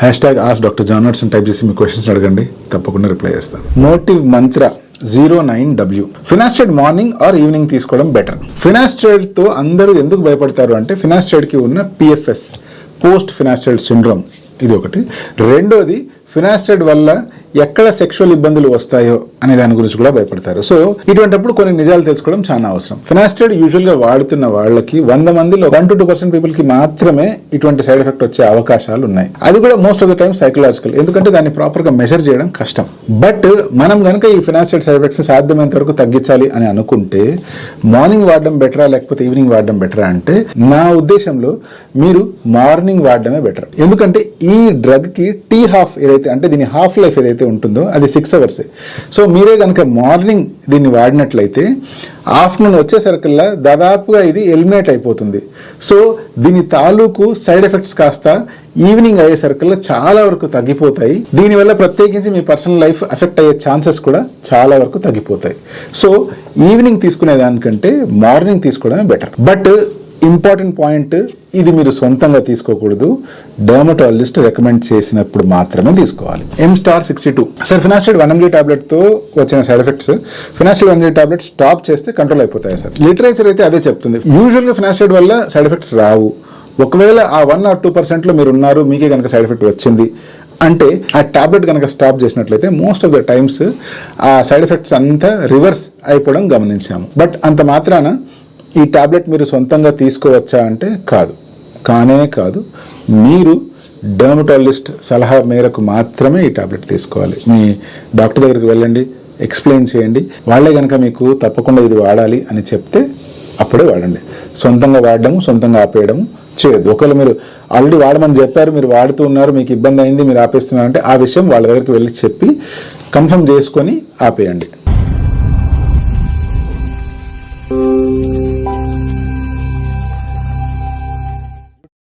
#AskDrJohnWatson type చేసి మీ questions అడగండి, తప్పకుండా రిప్లై చేస్తాను. Motive Mantra 09W. Finasteride morning or evening తీసుకోవడం బెటర్. ఫినాస్టైడ్తో అందరూ ఎందుకు భయపడతారు అంటే ఫినాస్టైడ్కి ఉన్న PFS, పోస్ట్ ఫినాస్టైడ్ సిండ్రోమ్, ఇది ఒకటి. రెండోది ఫినాస్టైడ్ వల్ల ఎక్కడ సెక్షువల్ ఇబ్బందులు వస్తాయో అనే దాని గురించి కూడా భయపడతారు. సో ఇటువంటిప్పుడు కొన్ని నిజాలు తెలుసుకోవడం చాలా అవసరం. ఫినాస్టైడ్ యూజువల్గా వాడుతున్న వాళ్ళకి 100 మందిలో 1 to 2% పీపుల్కి మాత్రమే ఇటువంటి సైడ్ ఎఫెక్ట్ వచ్చే అవకాశాలు ఉన్నాయి. అది కూడా most of the time psychological, ఎందుకంటే దాన్ని ప్రాపర్గా మెజర్ చేయడం కష్టం. బట్ మనం కనుక ఈ ఫినాస్టైడ్ సైడ్ ఎఫెక్ట్స్ సాధ్యమైనంత వరకు తగ్గించాలి అని అనుకుంటే మార్నింగ్ వాడడం బెటరా లేకపోతే ఈవినింగ్ వాడడం బెటరా అంటే నా ఉద్దేశంలో మీరు మార్నింగ్ వాడడమే బెటర్. ఎందుకంటే ఈ డ్రగ్కి T-half ఏదైతే అంటే దీని హాఫ్ లైఫ్ ఏదైతే ఉంటుందో అది 6 hours. సో మీరే కనుక మార్నింగ్ దీన్ని వాడినట్లయితే ఆఫ్టర్నూన్ వచ్చేసరికల్లా దాదాపుగా ఇది ఎలిమినేట్ అయిపోతుంది. సో దీని తాలూకు సైడ్ ఎఫెక్ట్స్ కాస్త ఈవినింగ్ అయ్యేసరికల్లా చాలా వరకు తగ్గిపోతాయి. దీనివల్ల ప్రత్యేకించి మీ పర్సనల్ లైఫ్ ఎఫెక్ట్ అయ్యే ఛాన్సెస్ కూడా చాలా వరకు తగ్గిపోతాయి. సో ఈవినింగ్ తీసుకునే దానికంటే మార్నింగ్ తీసుకోవడమే బెటర్. బట్ ఇంపార్టెంట్ పాయింట్, ఇది మీరు సొంతంగా తీసుకోకూడదు, డర్మటాలజిస్ట్ రికమెండ్ చేసినప్పుడు మాత్రమే తీసుకోవాలి. M*62 సార్, ఫినాస్టైడ్ 1 mg టాబ్లెట్తో వచ్చిన side effects finasteride 1 mg tablet stop చేస్తే కంట్రోల్ అయిపోతాయి సార్. లిటరేచర్ అయితే అదే చెప్తుంది. యూజువల్గా ఫినాస్టైడ్ వల్ల సైడ్ ఎఫెక్ట్స్ రావు. ఒకవేళ ఆ 1 or 2%లో మీరు ఉన్నారు, మీకే కనుక సైడ్ ఎఫెక్ట్ వచ్చింది అంటే ఆ టాబ్లెట్ కనుక స్టాప్ చేసినట్లయితే మోస్ట్ ఆఫ్ ద టైమ్స్ ఆ సైడ్ ఎఫెక్ట్స్ అంతా రివర్స్ అయిపోవడం గమనించాము. బట్ అంత మాత్రాన ఈ టాబ్లెట్ మీరు సొంతంగా తీసుకోవచ్చా అంటే కాదు. మీరు డర్మటాలజిస్ట్ సలహా మేరకు మాత్రమే ఈ టాబ్లెట్ తీసుకోవాలి. మీ డాక్టర్ దగ్గరికి వెళ్ళండి, ఎక్స్ప్లెయిన్ చేయండి. వాళ్ళే కనుక మీకు తప్పకుండా ఇది వాడాలి అని చెప్తే అప్పుడే వాడండి. సొంతంగా వాడడము, సొంతంగా ఆపేయడము చేయొద్దు. ఒకవేళ మీరు ఆల్రెడీ వాడమని చెప్పారు, మీరు వాడుతూ ఉన్నారు, మీకు ఇబ్బంది అయింది, మీరు ఆపేస్తున్నారంటే ఆ విషయం వాళ్ళ దగ్గరికి వెళ్ళి చెప్పి కన్ఫర్మ్ చేసుకొని ఆపేయండి.